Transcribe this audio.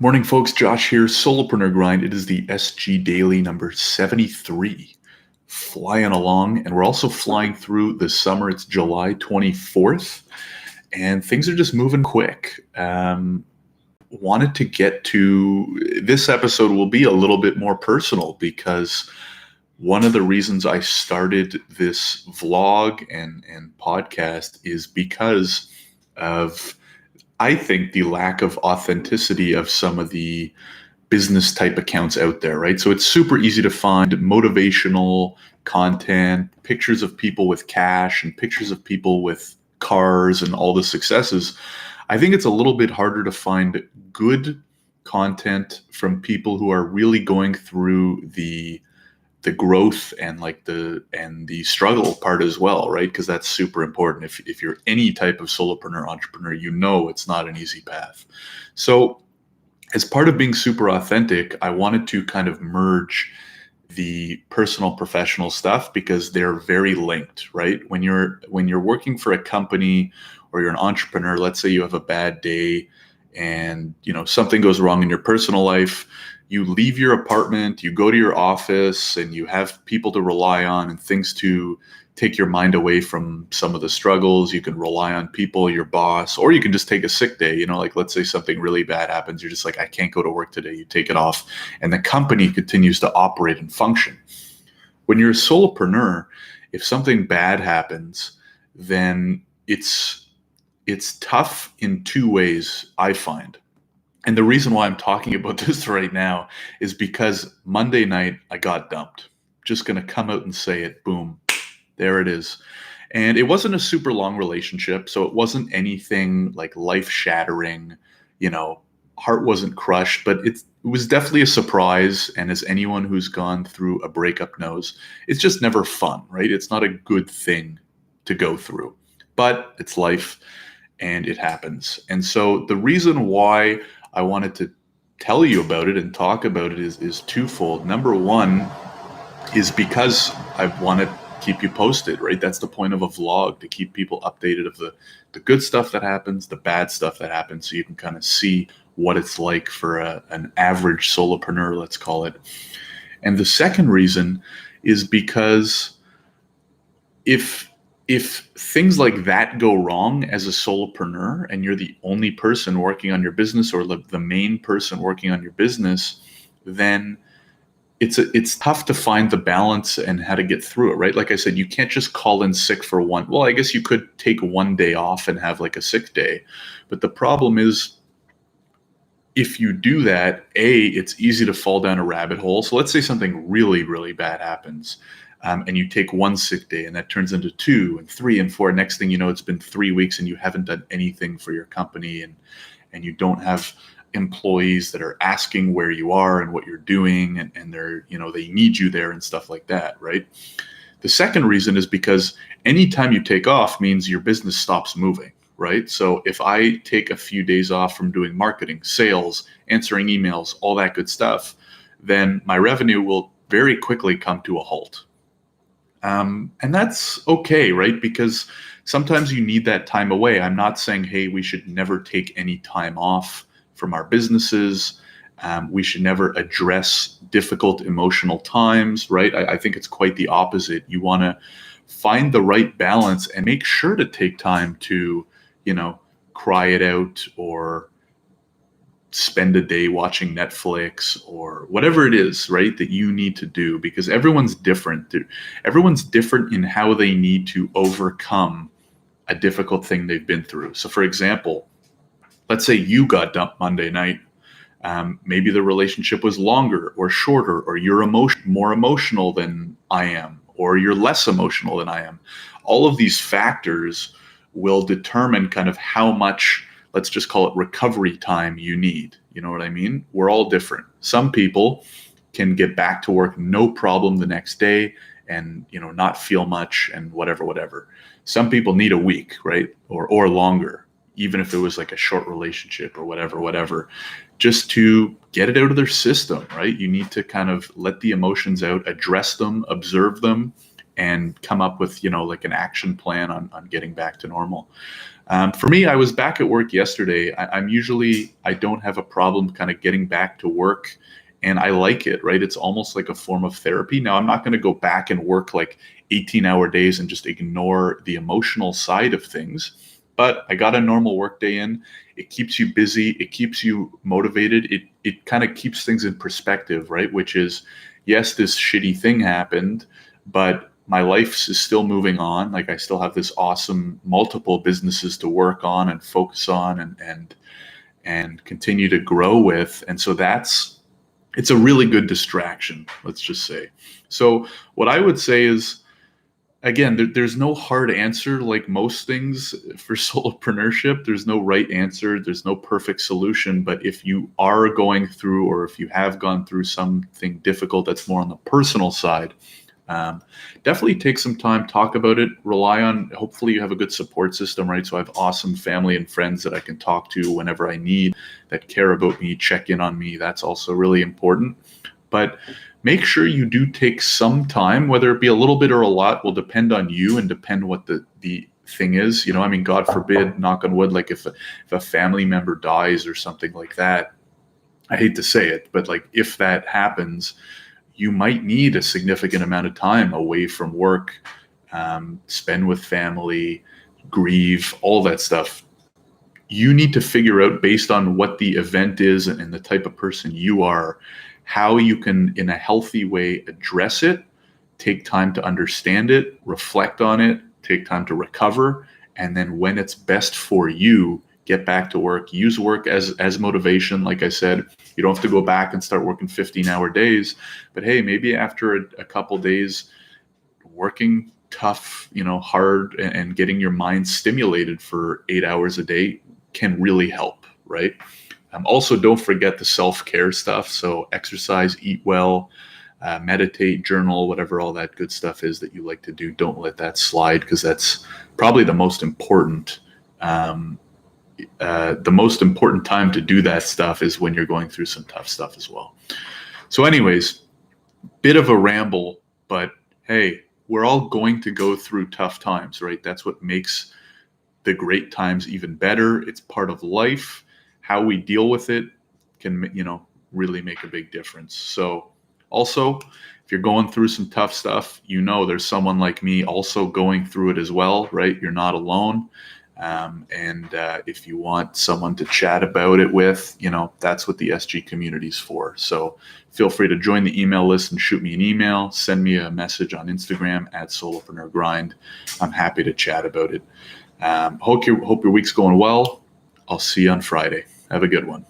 Morning, folks. Josh here, Solopreneur Grind. It is the SG Daily number 73. Flying along, and we're also flying through the summer. It's July 24th, and things are just moving quick. Wanted to get to this episode will be a little bit more personal because one of the reasons I started this vlog and podcast is because of, I think, the lack of authenticity of some of the business type accounts out there, right? So it's super easy to find motivational content, pictures of people with cash and pictures of people with cars and all the successes. I think it's a little bit harder to find good content from people who are really going through the growth and the struggle part as well, right? Because that's super important. If you're any type of solopreneur entrepreneur, you know it's not an easy path. So as part of being super authentic, I wanted to kind of merge the personal professional stuff because they're very linked, right? When you're working for a company or you're an entrepreneur, let's say you have a bad day and something goes wrong in your personal life, you leave your apartment, you go to your office, and you have people to rely on and things to take your mind away from some of the struggles. You can rely on people, your boss, or you can just take a sick day. Like let's say something really bad happens. You're just like, I can't go to work today. You take it off and the company continues to operate and function. When you're a solopreneur, if something bad happens, then it's tough in two ways, I find. And the reason why I'm talking about this right now is because Monday night I got dumped. Just going to come out and say it. Boom. There it is. And it wasn't a super long relationship, so it wasn't anything like life-shattering, heart wasn't crushed, but it was definitely a surprise. And as anyone who's gone through a breakup knows, it's just never fun, right? It's not a good thing to go through, but it's life and it happens. And so the reason why I wanted to tell you about it and talk about it is twofold. Number one is because I want to keep you posted, right? That's the point of a vlog, to keep people updated of the good stuff that happens, the bad stuff that happens, so you can kind of see what it's like for an average solopreneur, let's call it. And the second reason is because if things like that go wrong as a solopreneur and you're the only person working on your business or the main person working on your business, then it's tough to find the balance and how to get through it, right? Like I said, you can't just call in sick for one. Well, I guess you could take one day off and have like a sick day. But the problem is, if you do that, it's easy to fall down a rabbit hole. So let's say something really, really bad happens. And you take one sick day and that turns into 2 and 3 and 4. Next thing you know, it's been 3 weeks and you haven't done anything for your company and you don't have employees that are asking where you are and what you're doing and they're, they need you there and stuff like that, right? The second reason is because anytime you take off means your business stops moving, right? So if I take a few days off from doing marketing, sales, answering emails, all that good stuff, then my revenue will very quickly come to a halt. And that's okay, right? Because sometimes you need that time away. I'm not saying, hey, we should never take any time off from our businesses. We should never address difficult emotional times, right? I think it's quite the opposite. You want to find the right balance and make sure to take time to, cry it out or spend a day watching Netflix or whatever it is, right, that you need to do, because everyone's different. Everyone's different in how they need to overcome a difficult thing they've been through. So for example, let's say you got dumped Monday night. Maybe the relationship was longer or shorter, or you're more emotional than I am, or you're less emotional than I am. All of these factors will determine kind of how much, let's just call it recovery time, you need. You know what I mean? We're all different. Some people can get back to work no problem the next day and, not feel much and whatever. Some people need a week, right? Or longer, even if it was like a short relationship or whatever, just to get it out of their system, right? You need to kind of let the emotions out, address them, observe them, and come up with, like an action plan on getting back to normal. For me, I was back at work yesterday. I don't have a problem kind of getting back to work, and I like it, right? It's almost like a form of therapy. Now, I'm not going to go back and work like 18-hour days and just ignore the emotional side of things, but I got a normal work day in. It keeps you busy. It keeps you motivated. It kind of keeps things in perspective, right? Which is, yes, this shitty thing happened, but my life is still moving on. Like I still have this awesome multiple businesses to work on and focus on and continue to grow with. And so it's a really good distraction, let's just say. So what I would say is, again, there's no hard answer. Like most things for solopreneurship, there's no right answer. There's no perfect solution. But if you are going through, or if you have gone through something difficult that's more on the personal side, definitely take some time, talk about it, rely on, hopefully you have a good support system, right? So I have awesome family and friends that I can talk to whenever I need, that care about me, check in on me. That's also really important. But make sure you do take some time, whether it be a little bit or a lot, will depend on you and depend what the thing is. I mean, God forbid, knock on wood, like if a family member dies or something like that, I hate to say it, but like if that happens, you might need a significant amount of time away from work, spend with family, grieve, all that stuff. You need to figure out, based on what the event is and the type of person you are, how you can, in a healthy way, address it, take time to understand it, reflect on it, take time to recover, and then when it's best for you, get back to work. Use work as motivation. Like I said, you don't have to go back and start working 15-hour days, but hey, maybe after a couple days working tough, hard, and getting your mind stimulated for 8 hours a day can really help, right? Also, don't forget the self-care stuff. So exercise, eat well, meditate, journal, whatever all that good stuff is that you like to do. Don't let that slide, because that's probably the most important time to do that stuff is when you're going through some tough stuff as well. So anyways, bit of a ramble, but hey, we're all going to go through tough times, right? That's what makes the great times even better. It's part of life. How we deal with it can, really make a big difference. So also, if you're going through some tough stuff, there's someone like me also going through it as well, right? You're not alone. And if you want someone to chat about it with, that's what the SG community is for. So feel free to join the email list and shoot me an email, send me a message on Instagram at solopreneurgrind. I'm happy to chat about it. Hope your week's going well. I'll see you on Friday. Have a good one.